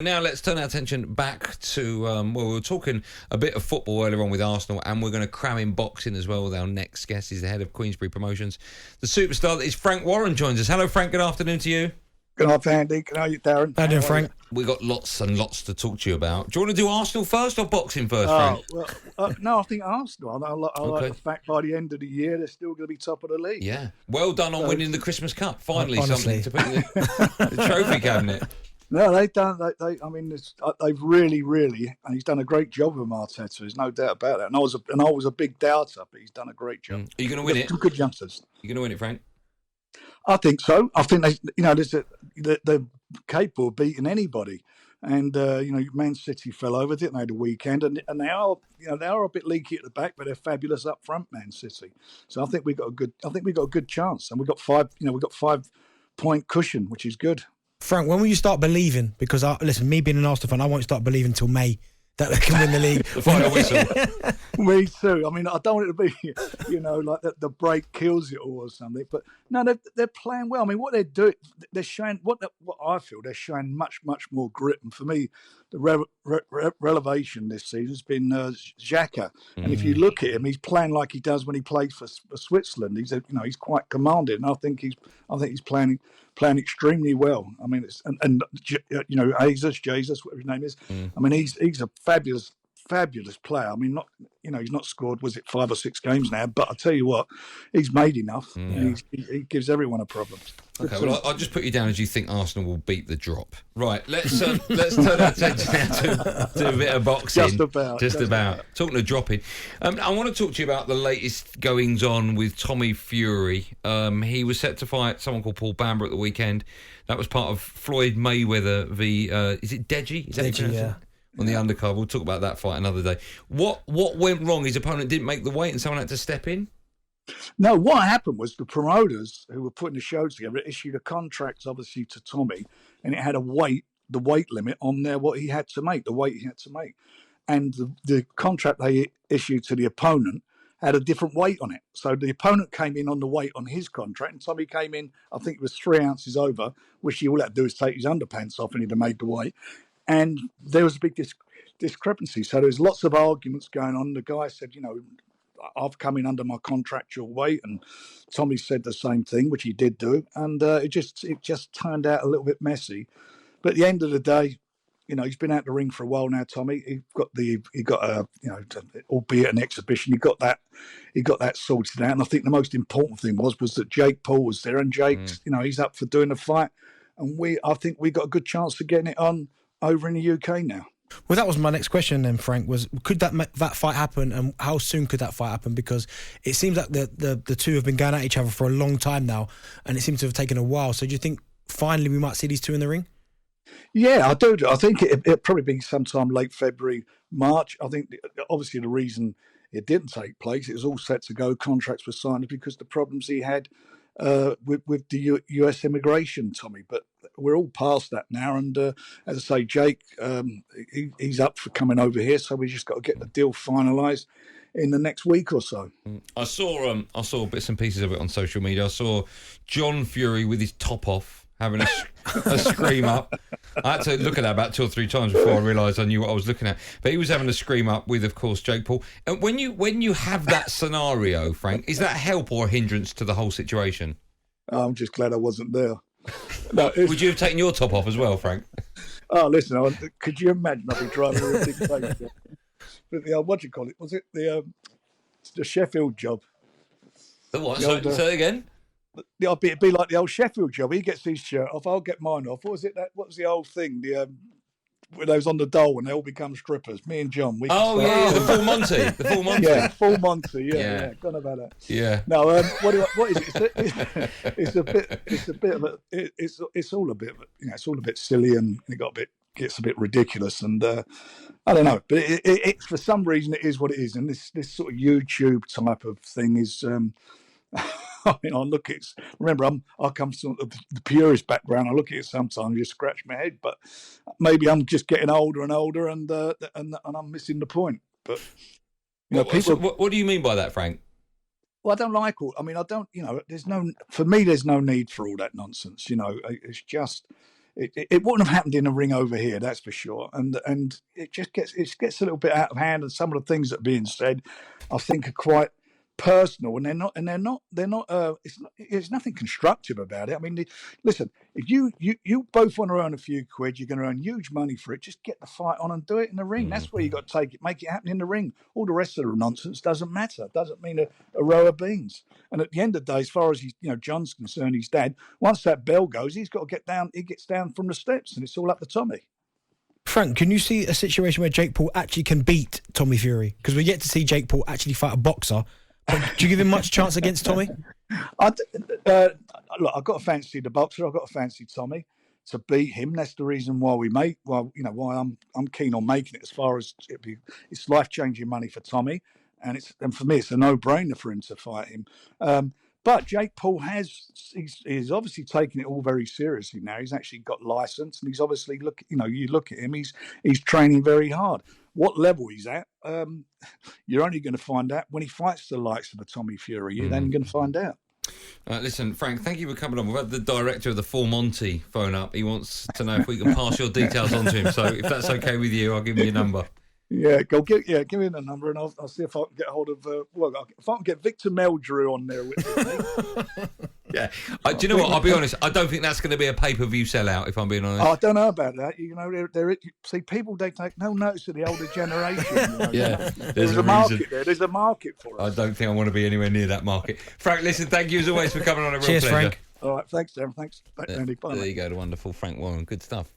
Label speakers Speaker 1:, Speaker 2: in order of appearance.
Speaker 1: Now let's turn our attention back to, well, we were talking a bit of football earlier on with Arsenal, and we're going to cram in boxing as well with our next guest. He's the head of Queensberry Promotions. The superstar that is Frank Warren joins us. Hello, Frank. Good afternoon to you.
Speaker 2: Good afternoon, Andy. Good afternoon, Darren.
Speaker 3: How are you doing, Frank?
Speaker 1: We got lots and lots to talk to you about. Do you want to do Arsenal first or boxing first, Frank?
Speaker 2: Well, no, I think Arsenal. I like the fact by the end of the year they're still going to be top of the league.
Speaker 1: Yeah. Well done on winning the Christmas Cup. Finally, something to put in the trophy cabinet.
Speaker 2: No, they've done. They've really, and he's done a great job with Arteta. There's no doubt about that. And I was a big doubter, but he's done a great job.
Speaker 1: Are you going to win it?
Speaker 2: Some good youngsters.
Speaker 1: You're going to win it, Frank?
Speaker 2: I think so. I think they're capable of beating anybody. And Man City fell over, didn't they, the weekend? And they are a bit leaky at the back, but they're fabulous up front, Man City. So I think we got a good chance, and we got 5-point cushion, which is good.
Speaker 3: Frank, when will you start believing? Because listen, me being an Arsenal fan, I won't start believing until May that they can win the league.
Speaker 1: The final whistle.
Speaker 2: Me too. I mean, I don't want it to be, like the break kills it all or something. But no, they're playing well. I mean, what they're doing, they're showing what I feel they're showing much more grit. And for me, the revelation this season has been Xhaka. And if you look at him, he's playing like he does when he plays for Switzerland. He's quite commanding. And I think he's playing extremely well. I mean, Jesus, whatever his name is. I mean, he's a fabulous player. I mean, he's not scored, was it 5 or 6 games now? But I tell you what, he's made enough. And he gives everyone a problem.
Speaker 1: Okay, well, I'll just put you down as you think Arsenal will beat the drop. Right, let's turn our attention now to a bit of boxing. Just about. Talking of dropping, I want to talk to you about the latest goings on with Tommy Fury. He was set to fight someone called Paul Bamber at the weekend. That was part of Floyd Mayweather v. Is it Deji? Is that
Speaker 3: Deji, yeah.
Speaker 1: On the undercard. We'll talk about that fight another day. What went wrong? His opponent didn't make the weight and someone had to step in?
Speaker 2: No, what happened was the promoters who were putting the show together issued a contract, obviously, to Tommy, and it had the weight limit on there, what he had to make, the weight he had to make. And the contract they issued to the opponent had a different weight on it. So the opponent came in on the weight on his contract, and Tommy came in, I think it was 3 ounces over, which he all had to do is take his underpants off and he'd have made the weight. And there was a big discrepancy. So there was lots of arguments going on. The guy said, I've come in under my contractual weight, and Tommy said the same thing, which he did do, and it just turned out a little bit messy. But at the end of the day, he's been out the ring for a while now. Tommy, he got a albeit an exhibition, he got that sorted out. And I think the most important thing was that Jake Paul was there, and Jake, he's up for doing a fight, and I think we got a good chance of getting it on over in the UK now.
Speaker 3: Well, that was my next question then, Frank, was could that fight happen, and how soon could that fight happen? Because it seems like the two have been going at each other for a long time now, and it seems to have taken a while. So do you think finally we might see these two in the ring?
Speaker 2: Yeah, I do. I think it'll probably be sometime late February, March. I think obviously the reason it didn't take place, it was all set to go, contracts were signed, because the problems he had with the US immigration, Tommy. But we're all past that now, and as I say, Jake, he's up for coming over here, so we just got to get the deal finalised in the next week or so.
Speaker 1: I saw bits and pieces of it on social media. I saw John Fury with his top off having a scream up. I had to look at that about 2 or 3 times before I realised I knew what I was looking at. But he was having a scream up with, of course, Jake Paul. And when you have that scenario, Frank, is that help or a hindrance to the whole situation?
Speaker 2: I'm just glad I wasn't there.
Speaker 1: No, would you have taken your top off as well, Frank?
Speaker 2: Oh, listen, could you imagine I'd be driving a big place? But what do you call it? Was it the Sheffield job?
Speaker 1: The what? Say it again?
Speaker 2: It'd be like the old Sheffield job. He gets his shirt off, I'll get mine off. What was it? What was the old thing? When they was on the dole and they all become strippers. Me and John.
Speaker 1: The full Monty. The full Monty.
Speaker 2: Yeah, full Monty. Yeah. Gone about that.
Speaker 1: Yeah.
Speaker 2: No, what is it? It's all a bit. It's all a bit silly, and it gets a bit ridiculous, and I don't know. But it's for some reason it is what it is, and this sort of YouTube type of thing is. I mean, I look at it. Remember, I come from the PURIST background. I look at it sometimes, and just scratch my head. But maybe I'm just getting older and older, and I'm missing the point. But
Speaker 1: people. What do you mean by that, Frank?
Speaker 2: Well, I don't like all. I mean, I don't. There's no. For me, there's no need for all that nonsense. It's just. it wouldn't have happened in a ring over here, that's for sure. And it gets a little bit out of hand, and some of the things that are being said, I think, are quite personal, and they're not it's nothing constructive about it. I mean, listen, if you both want to earn a few quid, you're going to earn huge money for it. Just get the fight on and do it in the ring. That's where you got to take it, make it happen in the ring. All the rest of the nonsense doesn't matter. It doesn't mean a row of beans. And at the end of the day, as far as John's concerned, his dad, once that bell goes, he's got to get down. He gets down from the steps, and it's all up to Tommy.
Speaker 3: Frank, can you see a situation where Jake Paul actually can beat Tommy Fury? Because we're yet to see Jake Paul actually fight a boxer. But do you give him much chance against Tommy?
Speaker 2: Look, I've got to fancy the boxer. I've got to fancy Tommy to beat him. That's the reason why why I'm keen on making it. As far as it's life-changing money for Tommy, and for me it's a no-brainer for him to fight him. But Jake Paul he's obviously taking it all very seriously now. He's actually got license, and he's obviously you look at him, he's training very hard. What level he's at, you're only going to find out when he fights the likes of a Tommy Fury. You're then going to find out.
Speaker 1: Listen, Frank, thank you for coming on. We've had the director of the Full Monty phone up. He wants to know if we can pass your details on to him. So if that's okay with you, I'll give him your number.
Speaker 2: Yeah, give me the number, and I'll see if I can get hold of. If I can get Victor Meldrew on there with me.
Speaker 1: Yeah, do you know what? I'll be honest. I don't think that's going to be a pay-per-view sellout. If I'm being honest,
Speaker 2: I don't know about that. See, people, they take no notice of the older generation.
Speaker 1: Yeah,
Speaker 2: there's a market there. There's a market for us.
Speaker 1: I don't think I want to be anywhere near that market. Frank, listen, thank you as always for coming on. A real
Speaker 3: Cheers,
Speaker 1: pleasure.
Speaker 3: Frank.
Speaker 2: All right, thanks, Darren. Thanks, Andy. Bye.
Speaker 1: There you go, the wonderful Frank Warren. Good stuff.